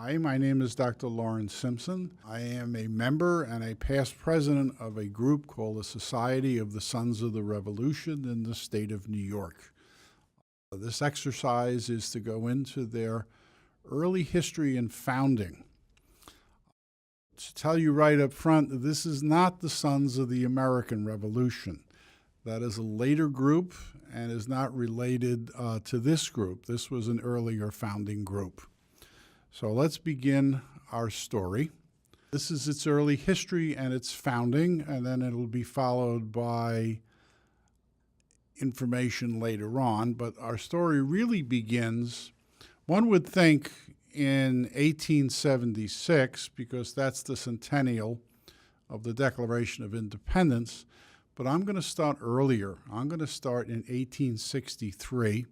Hi, my name is Dr. Lawrence Simpson. I am a member and a past president of a group called the Society of the Sons of the Revolution in the state of New York. This exercise is to go into their early history and founding. To tell you right up front, this is not the Sons of the American Revolution. That is a later group and is not related to this group. This was an earlier founding group. So let's begin our story. This is its early history and its founding, and then it'll be followed by information later on. But our story really begins, one would think, in 1876, because that's the centennial of the Declaration of Independence. But I'm going to start earlier. I'm going to start in 1863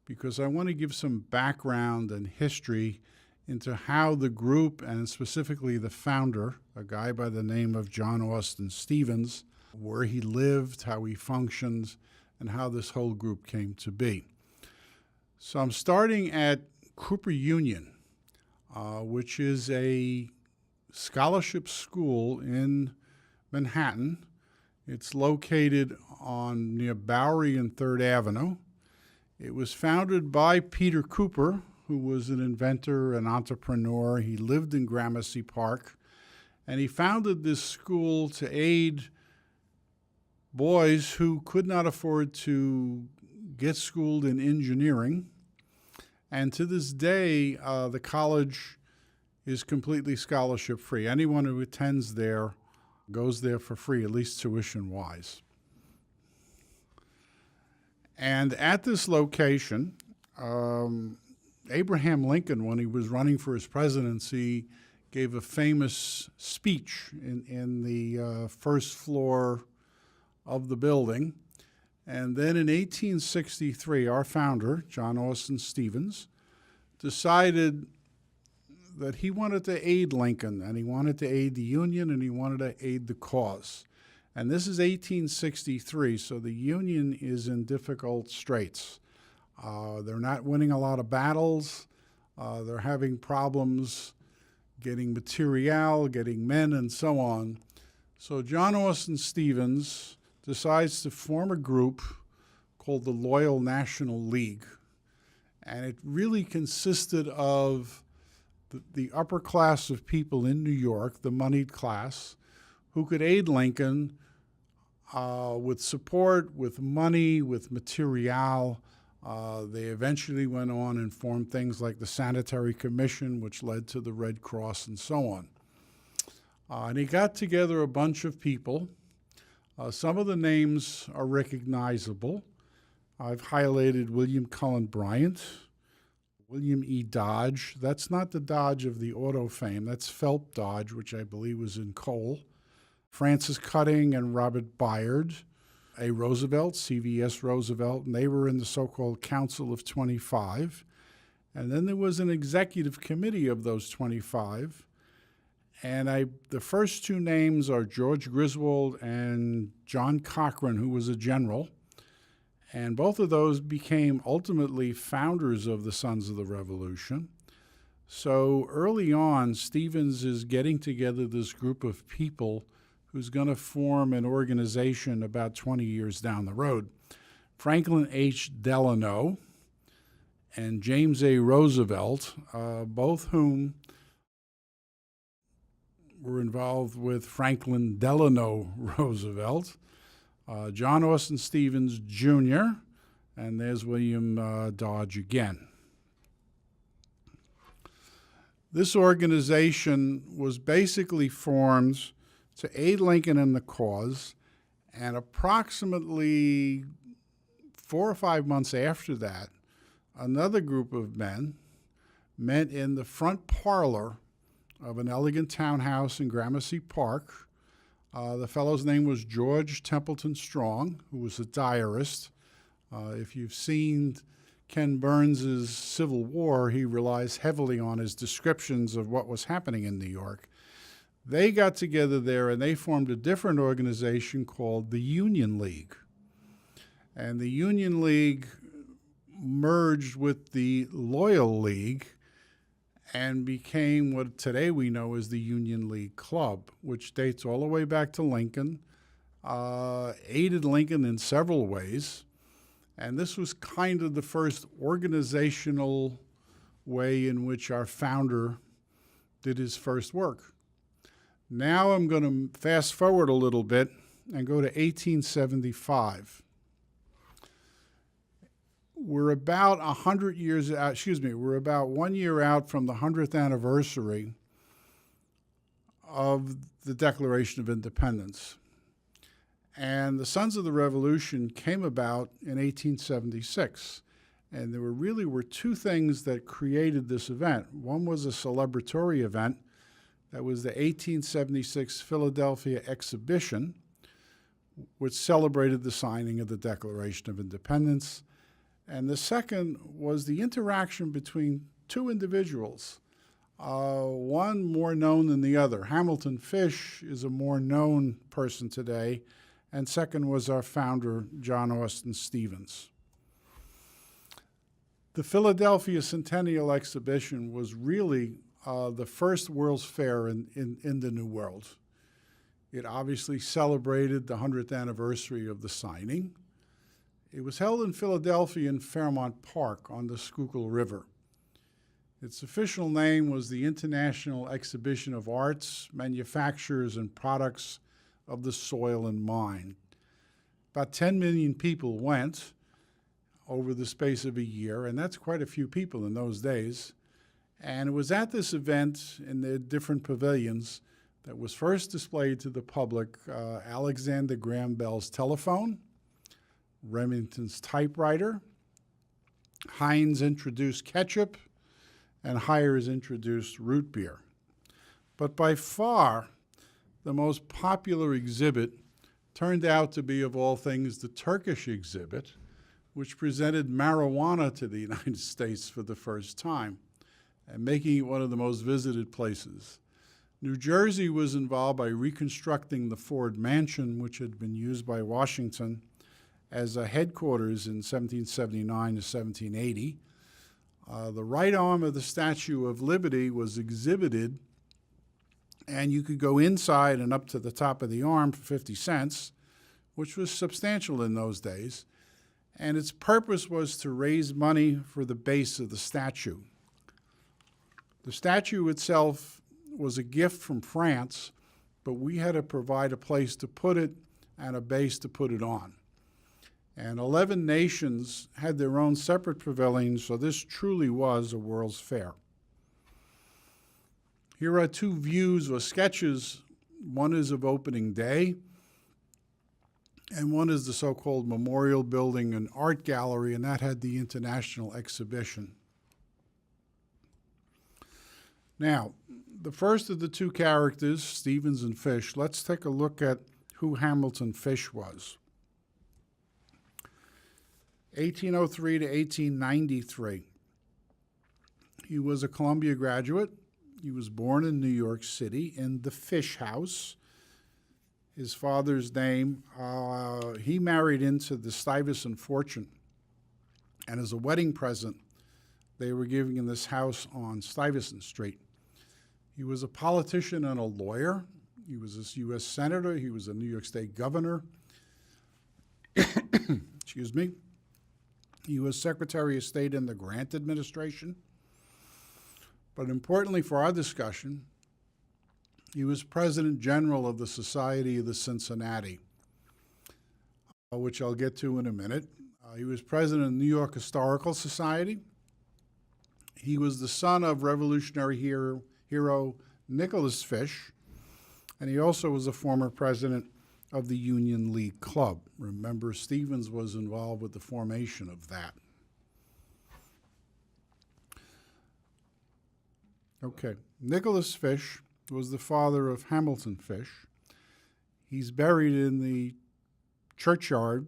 because I want to give some background and history into how the group, and specifically the founder, a guy by the name of John Austin Stevens, where he lived, how he functioned, and how this whole group came to be. So I'm starting at Cooper Union, which is a scholarship school in Manhattan. It's located near Bowery and 3rd Avenue. It was founded by Peter Cooper, who was an inventor, an entrepreneur. He lived in Gramercy Park, and he founded this school to aid boys who could not afford to get schooled in engineering. And to this day, the college is completely scholarship free. Anyone who attends there goes there for free, at least tuition-wise. And at this location, Abraham Lincoln, when he was running for his presidency, gave a famous speech in the first floor of the building. And then in 1863, our founder, John Austin Stevens, decided that he wanted to aid Lincoln, and he wanted to aid the Union, and he wanted to aid the cause. And this is 1863, so the Union is in difficult straits. They're not winning a lot of battles. They're having problems getting material, getting men, and so on. So John Austin Stevens decides to form a group called the Loyal National League. And it really consisted of the upper class of people in New York, the moneyed class, who could aid Lincoln with support, with money, with material. They eventually went on and formed things like the Sanitary Commission, which led to the Red Cross and so on. And he got together a bunch of people. Some of the names are recognizable. I've highlighted William Cullen Bryant, William E. Dodge. That's not the Dodge of the auto fame. That's Phelps Dodge, which I believe was in coal. Francis Cutting and Robert Byard. A Roosevelt, CVS Roosevelt, and they were in the so-called Council of 25. And then there was an executive committee of those 25. And the first two names are George Griswold and John Cochran, who was a general. And both of those became ultimately founders of the Sons of the Revolution. So early on, Stevens is getting together this group of people who's going to form an organization about 20 years down the road. Franklin H. Delano and James A. Roosevelt, both whom were involved with Franklin Delano Roosevelt, John Austin Stevens, Jr., and there's William Dodge again. This organization was basically formed to aid Lincoln in the cause, and approximately 4 or 5 months after that, another group of men met in the front parlor of an elegant townhouse in Gramercy Park. The fellow's name was George Templeton Strong, who was a diarist. If you've seen Ken Burns's Civil War, he relies heavily on his descriptions of what was happening in New York. They got together there and they formed a different organization called the Union League. And the Union League merged with the Loyal League, and became what today we know as the Union League Club, which dates all the way back to Lincoln, aided Lincoln in several ways. And this was kind of the first organizational way in which our founder did his first work. Now I'm going to fast forward a little bit and go to 1875. We're about 100 years out, we're about 1 year out from the 100th anniversary of the Declaration of Independence. And the Sons of the Revolution came about in 1876. And there were two things that created this event. One was a celebratory event. That was the 1876 Philadelphia Exhibition, which celebrated the signing of the Declaration of Independence. And the second was the interaction between two individuals, one more known than the other. Hamilton Fish is a more known person today, and second was our founder, John Austin Stevens. The Philadelphia Centennial Exhibition was really the first World's Fair in the New World. It obviously celebrated the 100th anniversary of the signing. It was held in Philadelphia in Fairmount Park on the Schuylkill River. Its official name was the International Exhibition of Arts, Manufactures, and Products of the Soil and Mine. About 10 million people went over the space of a year, and that's quite a few people in those days. And it was at this event in the different pavilions that was first displayed to the public Alexander Graham Bell's telephone, Remington's typewriter, Heinz introduced ketchup, and Hires introduced root beer. But by far, the most popular exhibit turned out to be, of all things, the Turkish exhibit, which presented marijuana to the United States for the first time, and making it one of the most visited places. New Jersey was involved by reconstructing the Ford Mansion, which had been used by Washington as a headquarters in 1779 to 1780. The right arm of the Statue of Liberty was exhibited, and you could go inside and up to the top of the arm for 50 cents, which was substantial in those days. And its purpose was to raise money for the base of the statue. The statue itself was a gift from France, but we had to provide a place to put it and a base to put it on. And 11 nations had their own separate pavilions, so this truly was a World's Fair. Here are two views or sketches. One is of opening day, and one is the so-called Memorial Building and Art Gallery, and that had the International Exhibition. Now, the first of the two characters, Stevens and Fish, let's take a look at who Hamilton Fish was. 1803 to 1893. He was a Columbia graduate. He was born in New York City in the Fish House. His father's name, he married into the Stuyvesant fortune. And as a wedding present, they were giving him this house on Stuyvesant Street. He was a politician and a lawyer. He was a U.S. senator. He was a New York State governor. Excuse me. He was Secretary of State in the Grant administration. But importantly for our discussion, he was President General of the Society of the Cincinnati, which I'll get to in a minute. He was president of the New York Historical Society. He was the son of Revolutionary hero Nicholas Fish, and he also was a former president of the Union League Club. Remember, Stevens was involved with the formation of that. Okay, Nicholas Fish was the father of Hamilton Fish. He's buried in the churchyard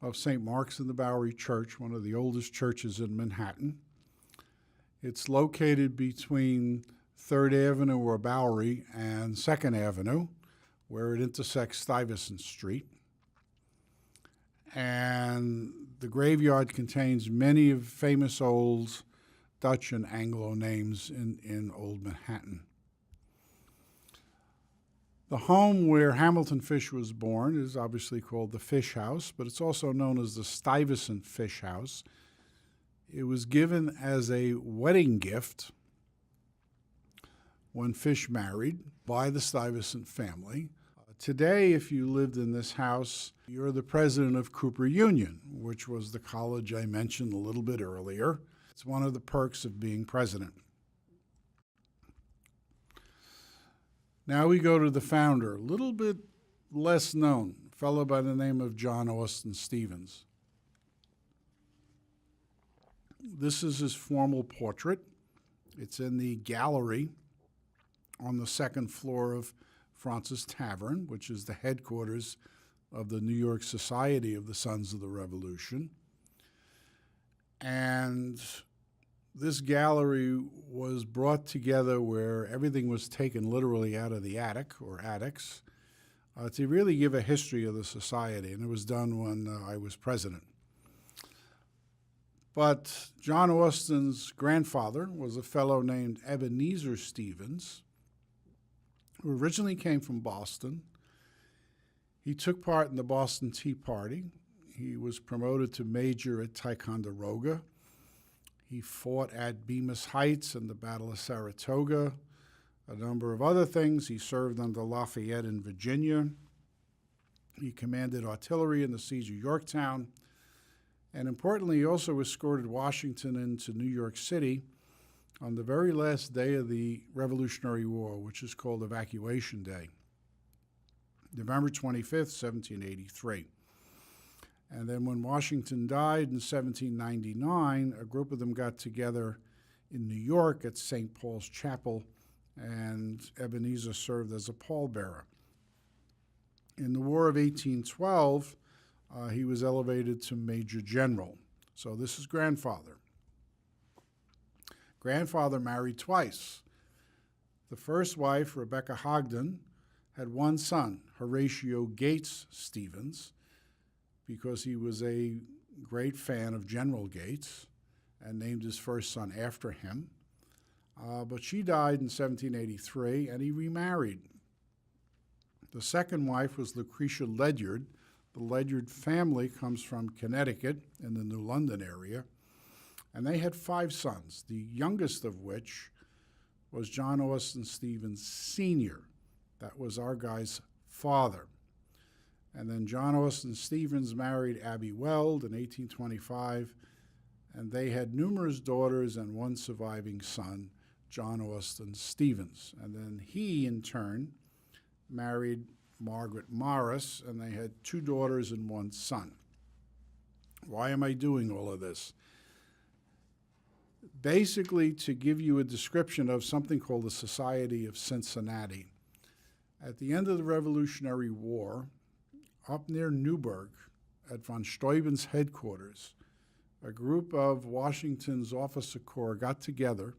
of St. Mark's in the Bowery Church, one of the oldest churches in Manhattan. It's located between 3rd Avenue or Bowery and 2nd Avenue, where it intersects Stuyvesant Street. And the graveyard contains many famous old Dutch and Anglo names in Old Manhattan. The home where Hamilton Fish was born is obviously called the Fish House, but it's also known as the Stuyvesant Fish House. It was given as a wedding gift when Fish married by the Stuyvesant family. Today, if you lived in this house, you're the president of Cooper Union, which was the college I mentioned a little bit earlier. It's one of the perks of being president. Now we go to the founder, a little bit less known, a fellow by the name of John Austin Stevens. This is his formal portrait. It's in the gallery on the second floor of Fraunces Tavern, which is the headquarters of the New York Society of the Sons of the Revolution. And this gallery was brought together where everything was taken literally out of the attic or attics to really give a history of the society, and it was done when I was president. But John Austin's grandfather was a fellow named Ebenezer Stevens, who originally came from Boston. He took part in the Boston Tea Party. He was promoted to major at Ticonderoga. He fought at Bemis Heights and the Battle of Saratoga, a number of other things. He served under Lafayette in Virginia. He commanded artillery in the siege of Yorktown. And importantly, he also escorted Washington into New York City on the very last day of the Revolutionary War, which is called Evacuation Day, November 25th, 1783. And then when Washington died in 1799, a group of them got together in New York at St. Paul's Chapel, and Ebenezer served as a pallbearer. In the War of 1812, he was elevated to Major General. So this is grandfather. Grandfather married twice. The first wife, Rebecca Hogden, had one son, Horatio Gates Stevens, because he was a great fan of General Gates and named his first son after him. But she died in 1783, and he remarried. The second wife was Lucretia Ledyard. The Ledyard family comes from Connecticut in the New London area, and they had 5 sons, the youngest of which was John Austin Stevens Sr. That was our guy's father. And then John Austin Stevens married Abby Weld in 1825, and they had numerous daughters and one surviving son, John Austin Stevens. And then he, in turn, married Margaret Morris, and they had 2 daughters and 1 son. Why am I doing all of this? Basically, to give you a description of something called the Society of Cincinnati. At the end of the Revolutionary War, up near Newburgh, at von Steuben's headquarters, a group of Washington's officer corps got together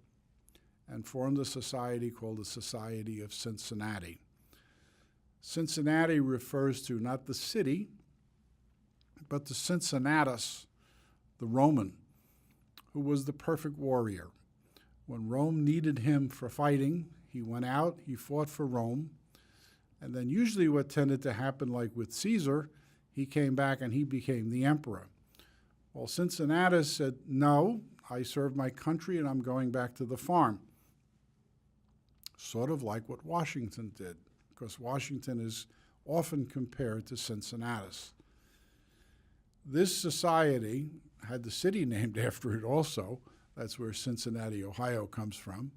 and formed a society called the Society of Cincinnati. Cincinnati refers to not the city, but to Cincinnatus, the Roman, who was the perfect warrior. When Rome needed him for fighting, he went out, he fought for Rome, and then usually what tended to happen, like with Caesar, he came back and he became the emperor. Well, Cincinnatus said, no, I served my country and I'm going back to the farm. Sort of like what Washington did, because Washington is often compared to Cincinnatus. This society had the city named after it also. That's where Cincinnati, Ohio comes from.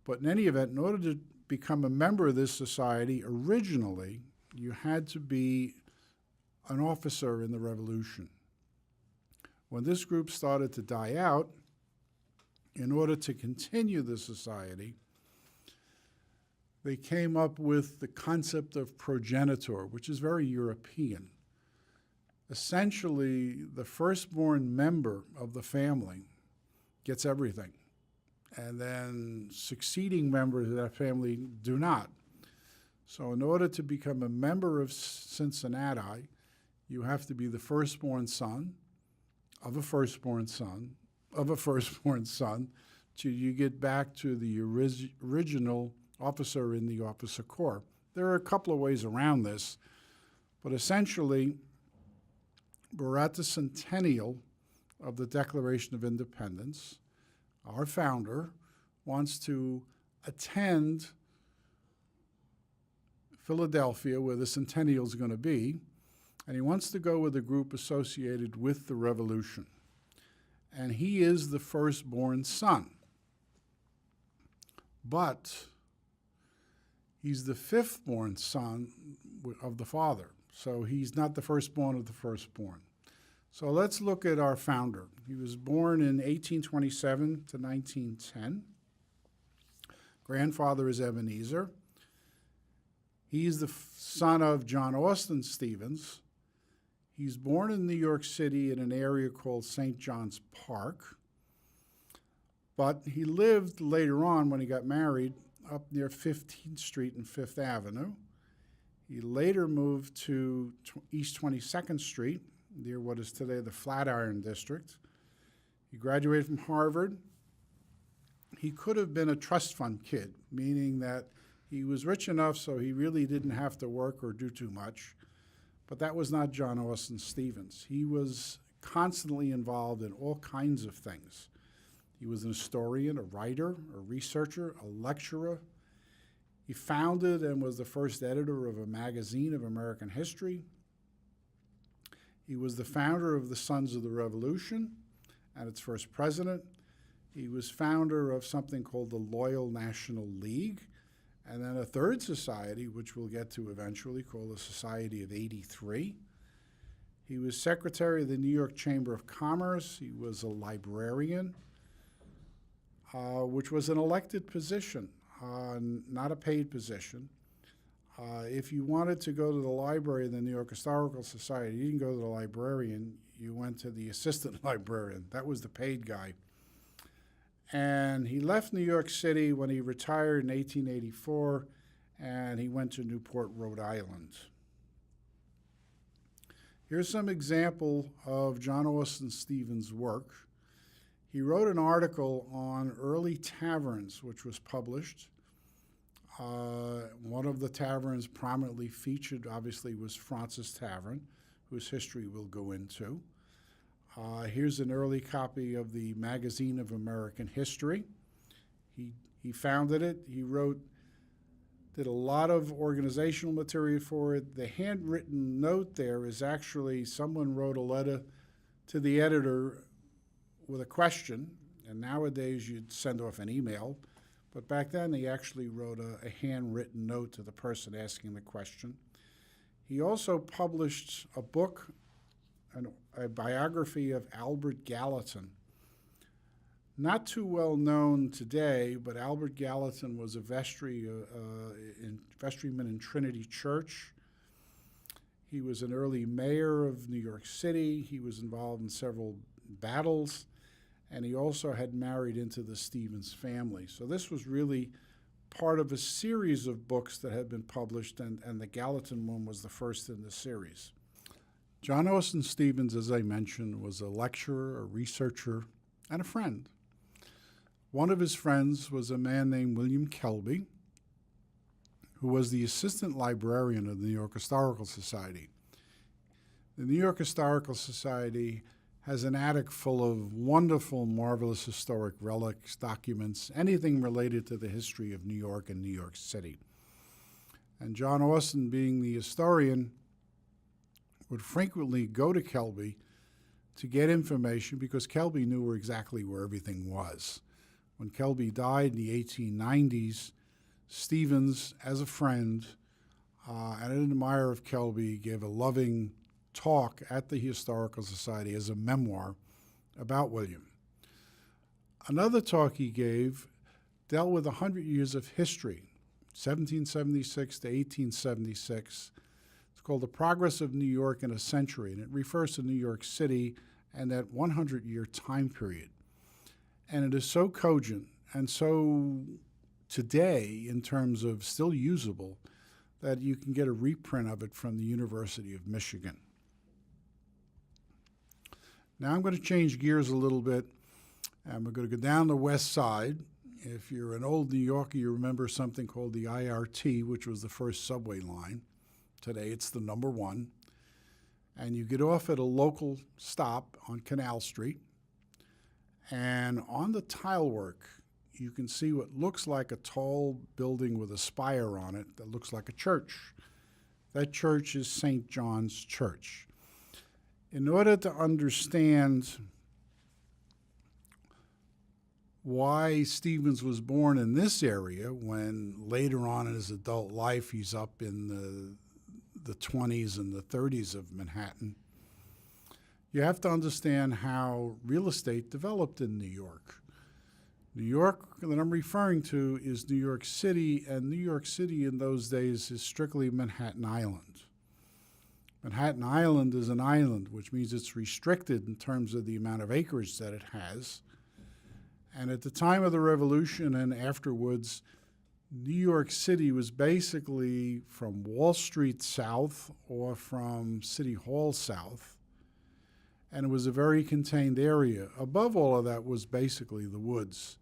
But in any event, in order to become a member of this society, originally, you had to be an officer in the Revolution. When this group started to die out, in order to continue the society, they came up with the concept of progenitor, which is very European. Essentially, the firstborn member of the family gets everything, and then succeeding members of that family do not. So in order to become a member of Cincinnati, you have to be the firstborn son of a firstborn son of a firstborn son, till you get back to the original officer in the officer corps. There are a couple of ways around this, but essentially, we're at the centennial of the Declaration of Independence. Our founder wants to attend Philadelphia, where the centennial is going to be, and he wants to go with a group associated with the revolution. And he is the firstborn son. But he's the fifth-born son of the father, so he's not the firstborn of the firstborn. So let's look at our founder. He was born in 1827 to 1910. Grandfather is Ebenezer. He's the son of John Austin Stevens. He's born in New York City in an area called St. John's Park. But he lived later on, when he got married, up near 15th Street and 5th Avenue. He later moved to East 22nd Street, near what is today the Flatiron District. He graduated from Harvard. He could have been a trust fund kid, meaning that he was rich enough so he really didn't have to work or do too much. But that was not John Austin Stevens. He was constantly involved in all kinds of things. He was an historian, a writer, a researcher, a lecturer. He founded and was the first editor of a magazine of American history. He was the founder of the Sons of the Revolution and its first president. He was founder of something called the Loyal National League, and then a third society, which we'll get to eventually, called the Society of 83. He was secretary of the New York Chamber of Commerce. He was a librarian, which was an elected position, not a paid position. If you wanted to go to the library of the New York Historical Society, you didn't go to the librarian, you went to the assistant librarian. That was the paid guy. And he left New York City when he retired in 1884, and he went to Newport, Rhode Island. Here's some example of John Austin Stevens' work. He wrote an article on early taverns, which was published. One of the taverns prominently featured, obviously, was Fraunces Tavern, whose history we'll go into. Here's an early copy of the Magazine of American History. He founded it. He did a lot of organizational material for it. The handwritten note there is actually someone wrote a letter to the editor with a question, and nowadays you'd send off an email, but back then they actually wrote a handwritten note to the person asking the question. He also published a book, a biography of Albert Gallatin. Not too well known today, but Albert Gallatin was a vestryman in Trinity Church. He was an early mayor of New York City. He was involved in several battles, and he also had married into the Stevens family. So this was really part of a series of books that had been published, and the Gallatin one was the first in the series. John Austin Stevens, as I mentioned, was a lecturer, a researcher, and a friend. One of his friends was a man named William Kelby, who was the assistant librarian of the New York Historical Society. The New York Historical Society has an attic full of wonderful, marvelous historic relics, documents, anything related to the history of New York and New York City. And John Austin, being the historian, would frequently go to Kelby to get information because Kelby knew exactly where everything was. When Kelby died in the 1890s, Stevens, as a friend and an admirer of Kelby, gave a loving talk at the Historical Society as a memoir about William. Another talk he gave dealt with 100 years of history, 1776 to 1876. It's called The Progress of New York in a Century, and it refers to New York City and that 100-year time period. And it is so cogent and so today in terms of still usable that you can get a reprint of it from the University of Michigan. Now I'm going to change gears a little bit And we're going to go down the west side. If you're an old New Yorker, you remember something called the IRT, which was the first subway line. Today it's the number one. And you get off at a local stop on Canal Street. And on the tile work, you can see what looks like a tall building with a spire on it that looks like a church. That church is St. John's Church. In order to understand why Stevens was born in this area, when later on in his adult life he's up in the 20s and the 30s of Manhattan, you have to understand how real estate developed in New York. New York that I'm referring to is New York City, and New York City in those days is strictly Manhattan Island. Manhattan Island is an island, which means it's restricted in terms of the amount of acreage that it has. And at the time of the Revolution and afterwards, New York City was basically from Wall Street south or from City Hall south, and it was a very contained area. Above all of that was basically the woods.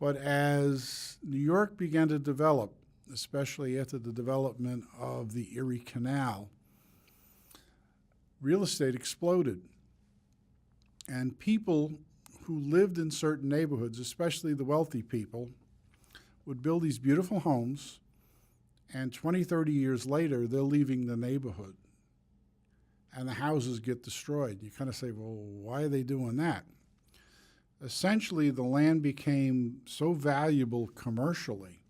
But as New York began to develop, especially after the development of the Erie Canal, real estate exploded. And people who lived in certain neighborhoods, especially the wealthy people, would build these beautiful homes, and 20, 30 years later, they're leaving the neighborhood, and the houses get destroyed. You kind of say, well, why are they doing that? Essentially, the land became so valuable commercially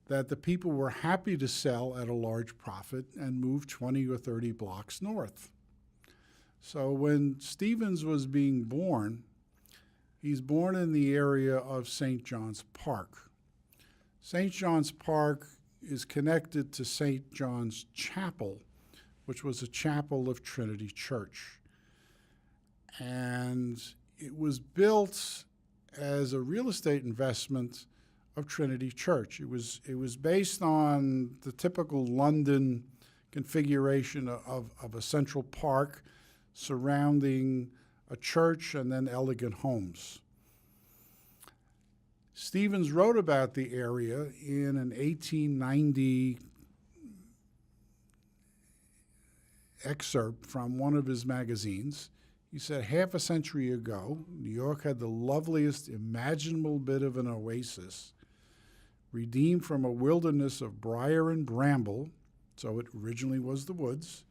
that the people were happy to sell at a large profit and move 20 or 30 blocks north. So when Stevens was being born, he's born in the area of St. John's Park. St. John's Park is connected to St. John's Chapel, which was a chapel of Trinity Church. And it was built as a real estate investment of Trinity Church. It was based on the typical London configuration of a central park surrounding a church and then elegant homes. Stevens wrote about the area in an 1890 excerpt from one of his magazines. He said, half a century ago, New York had the loveliest imaginable bit of an oasis, redeemed from a wilderness of briar and bramble, so it originally was the woods,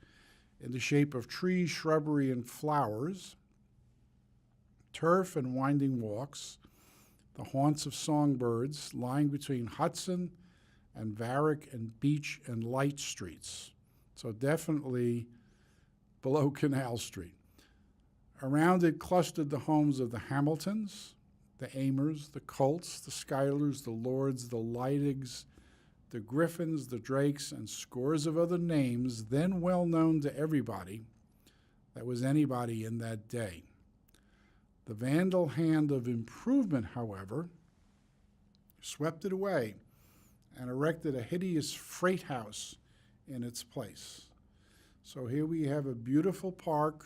in the shape of trees, shrubbery, and flowers, turf and winding walks, the haunts of songbirds lying between Hudson and Varick and Beach and Light Streets. So definitely below Canal Street. Around it clustered the homes of the Hamiltons, the Amers, the Colts, the Schuylers, the Lords, the Leidigs, the Griffins, the Drakes, and scores of other names then well known to everybody that was anybody in that day. The vandal hand of improvement, however, swept it away and erected a hideous freight house in its place. So here we have a beautiful park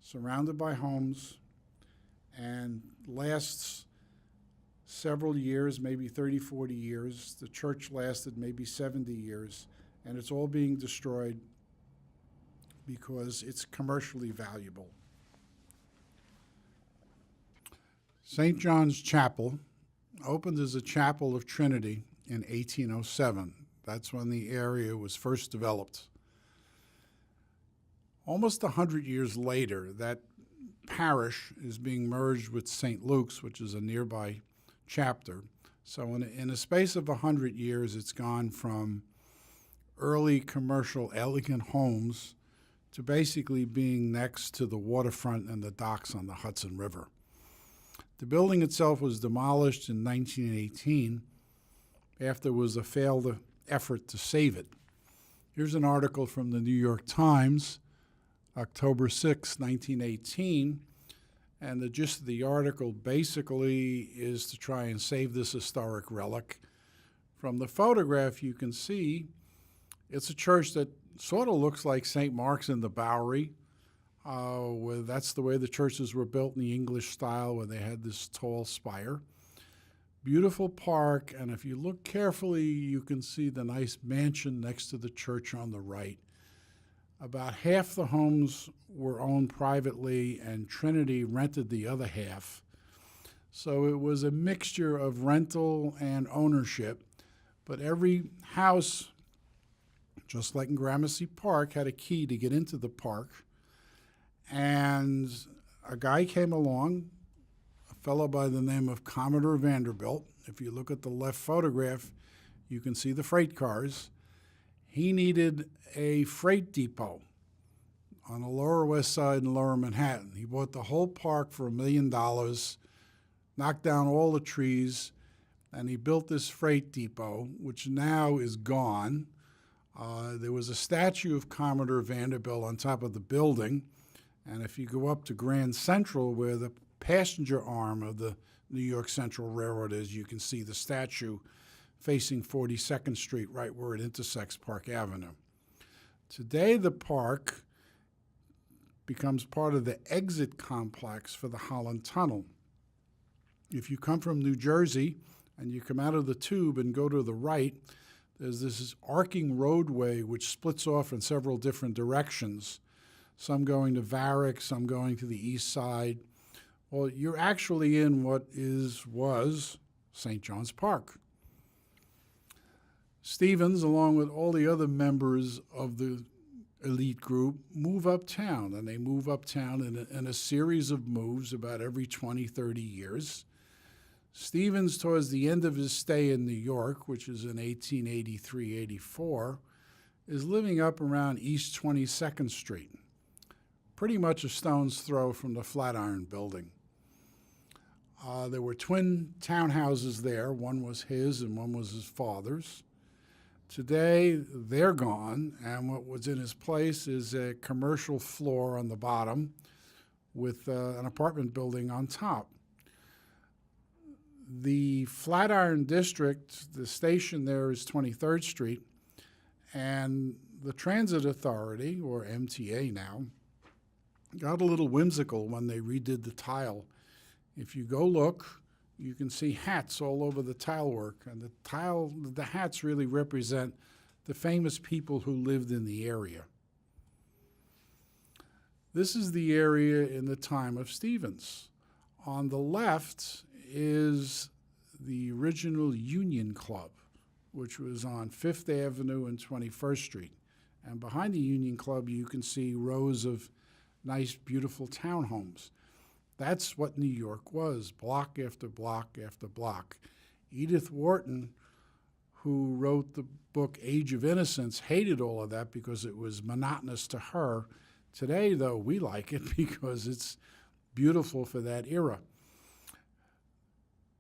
surrounded by homes and lasts several years, maybe 30, 40 years. The church lasted maybe 70 years, and it's all being destroyed because it's commercially valuable. St. John's Chapel opened as a chapel of Trinity in 1807. That's when the area was first developed. Almost 100 years later, that parish is being merged with St. Luke's, which is a nearby chapter. So in a space of 100 years, it's gone from early commercial elegant homes to basically being next to the waterfront and the docks on the Hudson River. The building itself was demolished in 1918 after there was a failed effort to save it. Here's an article from the New York Times, October 6, 1918, and the gist of the article basically is to try and save this historic relic. From the photograph you can see it's a church that sort of looks like St. Mark's in the Bowery. That's the way the churches were built in the English style, where they had this tall spire. Beautiful park, and if you look carefully, you can see the nice mansion next to the church on the right. About half the homes were owned privately, and Trinity rented the other half. So it was a mixture of rental and ownership, but every house, just like in Gramercy Park, had a key to get into the park. And a guy came along, a fellow by the name of Commodore Vanderbilt. If you look at the left photograph, you can see the freight cars. He needed a freight depot on the Lower West Side in Lower Manhattan. He bought the whole park for $1 million, knocked down all the trees, and he built this freight depot, which now is gone. There was a statue of Commodore Vanderbilt on top of the building, and if you go up to Grand Central, where the passenger arm of the New York Central Railroad is, you can see the statue facing 42nd Street, right where it intersects Park Avenue. Today, the park becomes part of the exit complex for the Holland Tunnel. If you come from New Jersey and you come out of the tube and go to the right, there's this arcing roadway which splits off in several different directions, some going to Varick, some going to the east side. Well, you're actually in what was St. John's Park. Stevens, along with all the other members of the elite group, move uptown, and they move uptown in a series of moves about every 20, 30 years. Stevens, towards the end of his stay in New York, which is in 1883-84, is living up around East 22nd Street, pretty much a stone's throw from the Flatiron Building. There were twin townhouses there. One was his and one was his father's. Today, they're gone, and what was in his place is a commercial floor on the bottom with an apartment building on top. The Flatiron District, the station there is 23rd Street, and the Transit Authority, or MTA now, got a little whimsical when they redid the tile. If you go look, you can see hats all over the tile work, and the hats really represent the famous people who lived in the area. This is the area in the time of Stevens. On the left is the original Union Club, which was on 5th Avenue and 21st Street. And behind the Union Club, you can see rows of nice, beautiful townhomes. That's what New York was, block after block after block. Edith Wharton, who wrote the book Age of Innocence, hated all of that because it was monotonous to her. Today, though, we like it because it's beautiful for that era.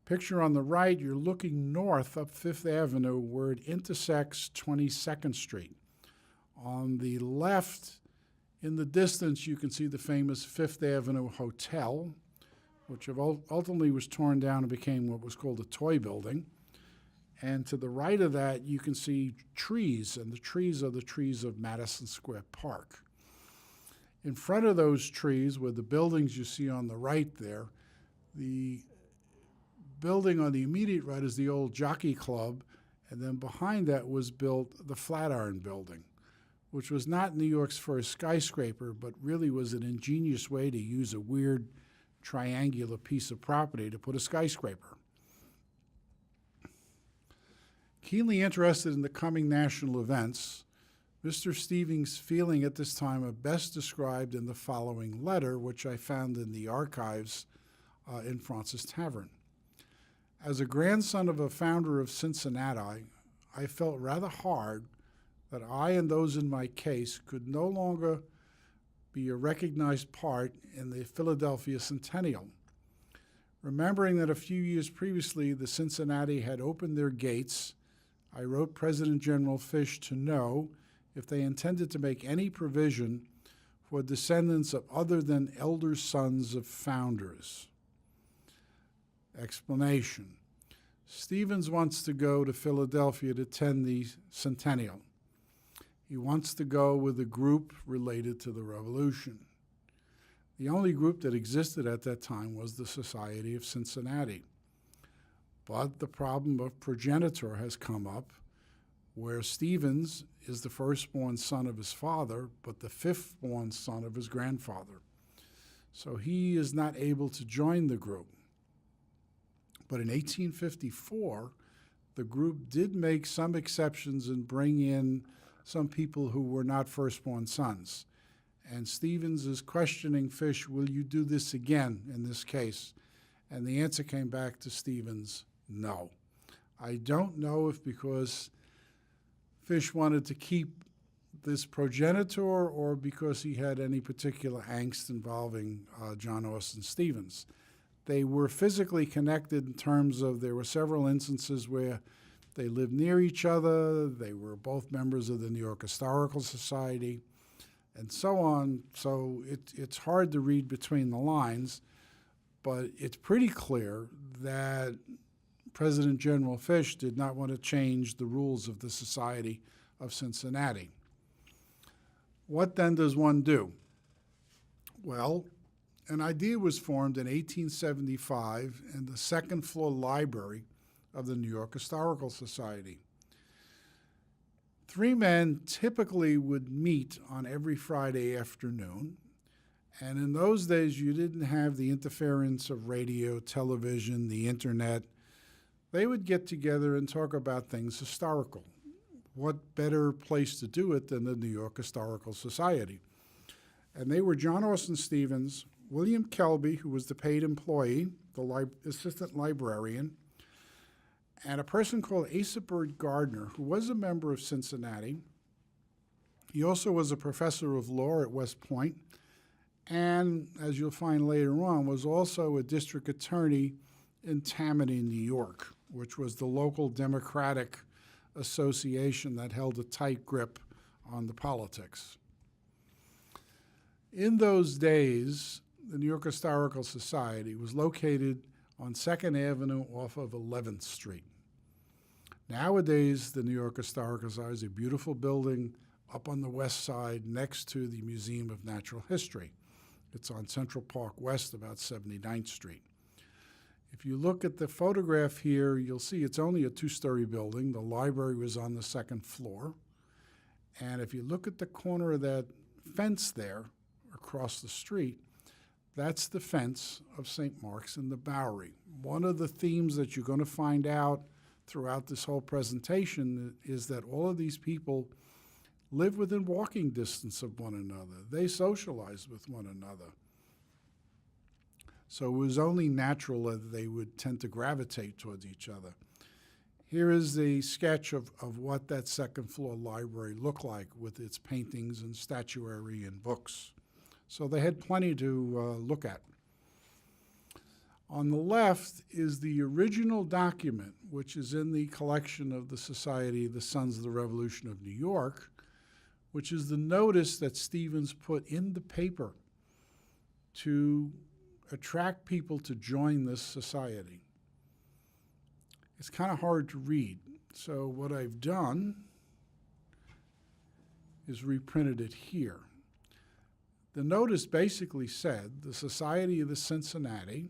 Picture on the right, you're looking north up 5th Avenue where it intersects 22nd Street. On the left, in the distance, you can see the famous 5th Avenue Hotel, which ultimately was torn down and became what was called a toy building. And to the right of that, you can see trees, and the trees are the trees of Madison Square Park. In front of those trees were the buildings you see on the right there. The building on the immediate right is the old Jockey Club, and then behind that was built the Flatiron Building, which was not New York's first skyscraper, but really was an ingenious way to use a weird triangular piece of property to put a skyscraper. Keenly interested in the coming national events, Mr. Stevens' feeling at this time are best described in the following letter, which I found in the archives in Fraunces Tavern. As a grandson of a founder of Cincinnati, I felt rather hard that I and those in my case could no longer be a recognized part in the Philadelphia Centennial. Remembering that a few years previously the Cincinnati had opened their gates, I wrote President General Fish to know if they intended to make any provision for descendants of other than elder sons of founders. Explanation. Stevens wants to go to Philadelphia to attend the Centennial. He wants to go with a group related to the Revolution. The only group that existed at that time was the Society of Cincinnati. But the problem of progenitor has come up, where Stevens is the firstborn son of his father, but the fifth-born son of his grandfather. So he is not able to join the group. But in 1854, the group did make some exceptions and bring in some people who were not firstborn sons. And Stevens is questioning Fish, will you do this again in this case? And the answer came back to Stevens, no. I don't know if because Fish wanted to keep this progenitor or because he had any particular angst involving John Austin Stevens. They were physically connected in terms of there were several instances where they lived near each other, they were both members of the New York Historical Society, and so on. So it's hard to read between the lines, but it's pretty clear that President General Fish did not want to change the rules of the Society of Cincinnati. What then does one do? Well, an idea was formed in 1875 in the second floor library of the New York Historical Society. Three men typically would meet on every Friday afternoon, and in those days you didn't have the interference of radio, television, the internet. They would get together and talk about things historical. What better place to do it than the New York Historical Society? And they were John Austin Stevens, William Kelby, who was the paid employee, the assistant librarian, and a person called Asa Bird Gardner, who was a member of Cincinnati. He also was a professor of law at West Point, and as you'll find later on, was also a district attorney in Tammany, New York, which was the local Democratic association that held a tight grip on the politics. In those days, the New York Historical Society was located on 2nd Avenue off of 11th Street. Nowadays, the New York Historical Society is a beautiful building up on the west side next to the Museum of Natural History. It's on Central Park West, about 79th Street. If you look at the photograph here, you'll see it's only a two-story building. The library was on the second floor. And if you look at the corner of that fence there across the street, that's the fence of St. Mark's in the Bowery. One of the themes that you're going to find out throughout this whole presentation is that all of these people live within walking distance of one another. They socialize with one another. So it was only natural that they would tend to gravitate towards each other. Here is the sketch of what that second floor library looked like with its paintings and statuary and books. So they had plenty to look at. On the left is the original document, which is in the collection of the Society of the Sons of the Revolution of New York, which is the notice that Stevens put in the paper to attract people to join this society. It's kind of hard to read, so what I've done is reprinted it here. The notice basically said the Society of the Cincinnati,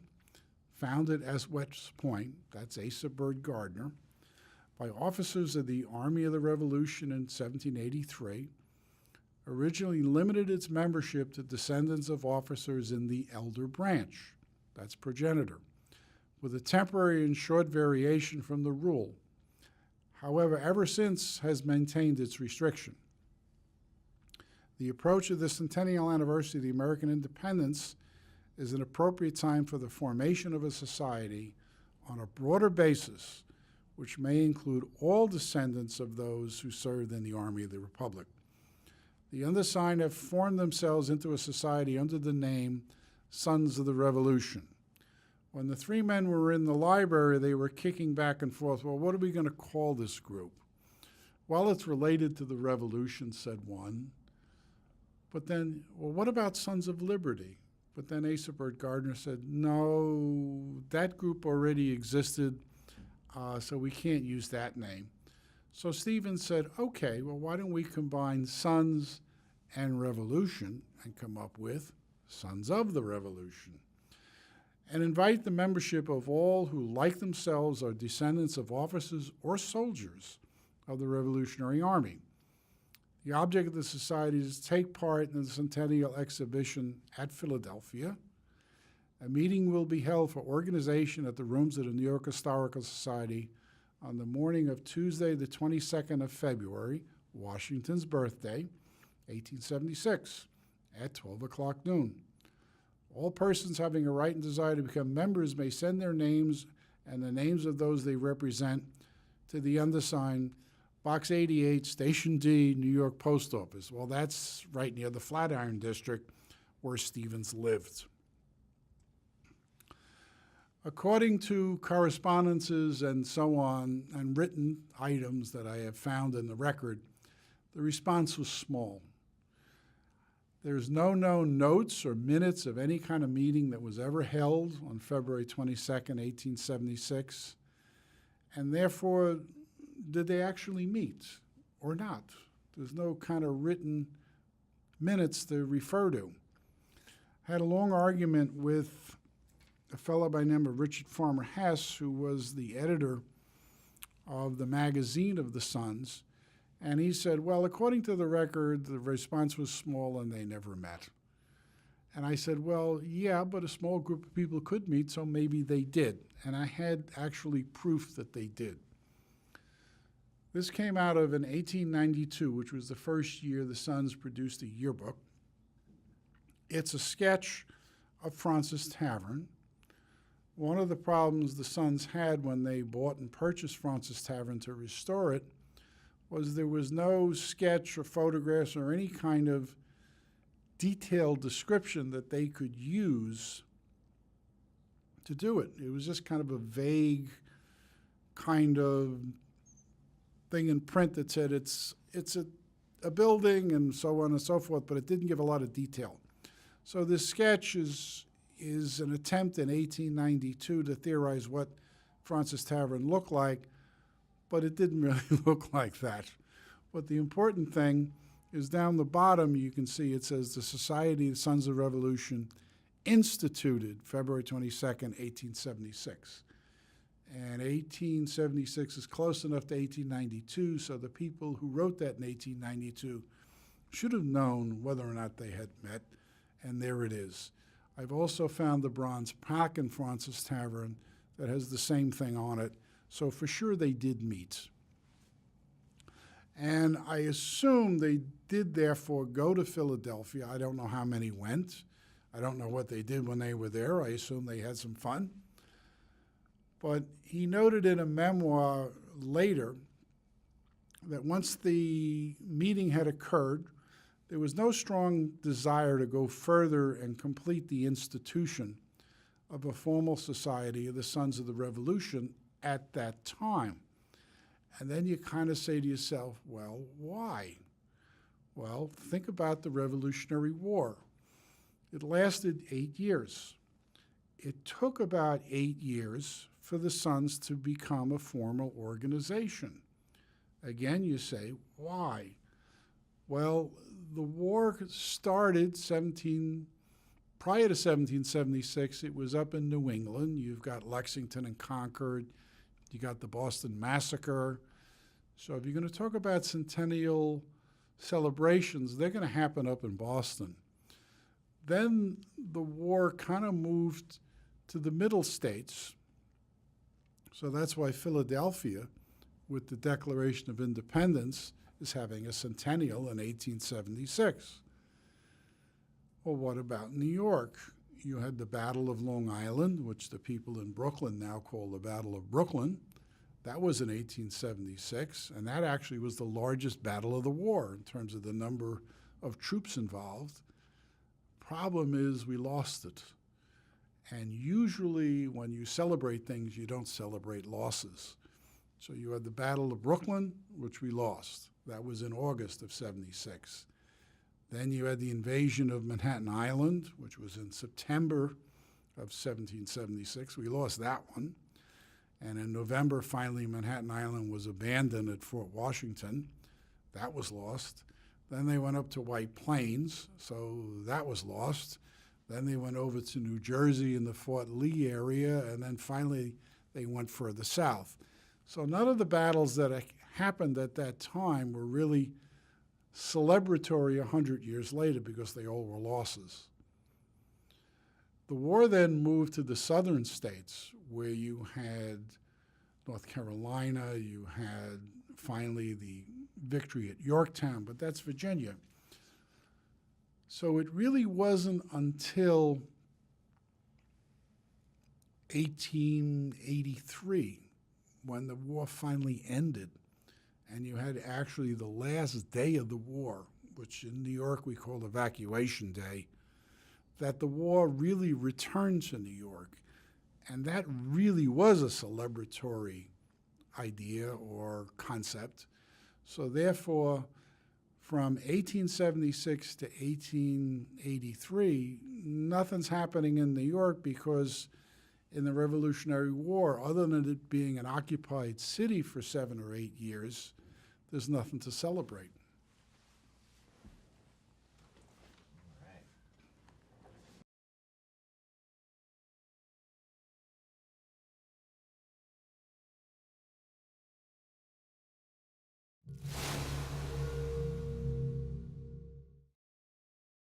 founded at West Point, that's Asa Bird Gardner, by officers of the Army of the Revolution in 1783, originally limited its membership to descendants of officers in the elder branch, that's progenitor, with a temporary and short variation from the rule. However, ever since has maintained its restriction. The approach of the centennial anniversary of the American independence is an appropriate time for the formation of a society on a broader basis, which may include all descendants of those who served in the Army of the Republic. The undersigned have formed themselves into a society under the name Sons of the Revolution. When the three men were in the library, they were kicking back and forth, well, what are we going to call this group? Well, it's related to the revolution, said one. But then, well, what about Sons of Liberty? But then Asa Bird Gardner said, no, that group already existed, so we can't use that name. So Stevens said, okay, well, why don't we combine Sons and Revolution and come up with Sons of the Revolution, and invite the membership of all who, like themselves, are descendants of officers or soldiers of the Revolutionary Army. The object of the society is to take part in the Centennial Exhibition at Philadelphia. A meeting will be held for organization at the rooms of the New York Historical Society on the morning of Tuesday, the 22nd of February, Washington's birthday, 1876, at 12 o'clock noon. All persons having a right and desire to become members may send their names and the names of those they represent to the undersigned Box 88, Station D, New York Post Office. Well, that's right near the Flatiron District where Stevens lived. According to correspondences and so on, and written items that I have found in the record, the response was small. There's no known notes or minutes of any kind of meeting that was ever held on February 22nd, 1876, and therefore, did they actually meet or not? There's no kind of written minutes to refer to. I had a long argument with a fellow by the name of Richard Farmer Hess, who was the editor of the magazine of the Sons, and he said, well, according to the record, the response was small and they never met. And I said, well, yeah, but a small group of people could meet, so maybe they did. And I had actually proof that they did. This came out of an 1892, which was the first year the Sons produced a yearbook. It's a sketch of Fraunces Tavern. One of the problems the Sons had when they bought and purchased Fraunces Tavern to restore it was there was no sketch or photographs or any kind of detailed description that they could use to do it. It was just kind of a vague kind of thing in print that said it's a building and so on and so forth, but it didn't give a lot of detail. So this sketch is an attempt in 1892 to theorize what Fraunces Tavern looked like, but it didn't really look like that. But the important thing is down the bottom you can see it says the Society of Sons of Revolution instituted February 22nd, 1876. And 1876 is close enough to 1892, so the people who wrote that in 1892 should have known whether or not they had met, and there it is. I've also found the bronze plaque in Fraunces Tavern that has the same thing on it, so for sure they did meet. And I assume they did therefore go to Philadelphia. I don't know how many went. I don't know what they did when they were there. I assume they had some fun. But he noted in a memoir later that once the meeting had occurred, there was no strong desire to go further and complete the institution of a formal society of the Sons of the Revolution at that time. And then you kind of say to yourself, well, why? Well, think about the Revolutionary War. It lasted 8 years. It took about 8 years for the Sons to become a formal organization. Again, you say, why? Well, the war started prior to 1776. It was up in New England. You've got Lexington and Concord. You got the Boston Massacre. So if you're going to talk about centennial celebrations, they're going to happen up in Boston. Then the war kind of moved to the middle states. So that's why Philadelphia, with the Declaration of Independence, is having a centennial in 1876. Well, what about New York? You had the Battle of Long Island, which the people in Brooklyn now call the Battle of Brooklyn. That was in 1876, and that actually was the largest battle of the war in terms of the number of troops involved. Problem is we lost it. And usually when you celebrate things, you don't celebrate losses. So you had the Battle of Brooklyn, which we lost. That was in August of 76. Then you had the invasion of Manhattan Island, which was in September of 1776. We lost that one. And in November, finally, Manhattan Island was abandoned at Fort Washington. That was lost. Then they went up to White Plains, so that was lost. Then they went over to New Jersey in the Fort Lee area, and then finally they went further south. So none of the battles that happened at that time were really celebratory 100 years later because they all were losses. The war then moved to the southern states, where you had North Carolina, you had finally the victory at Yorktown, but that's Virginia. So it really wasn't until 1883 when the war finally ended, and you had actually the last day of the war, which in New York we call Evacuation Day, that the war really returned to New York. And that really was a celebratory idea or concept. So therefore, from 1876 to 1883, nothing's happening in New York because in the Revolutionary War, other than it being an occupied city for 7 or 8 years, there's nothing to celebrate.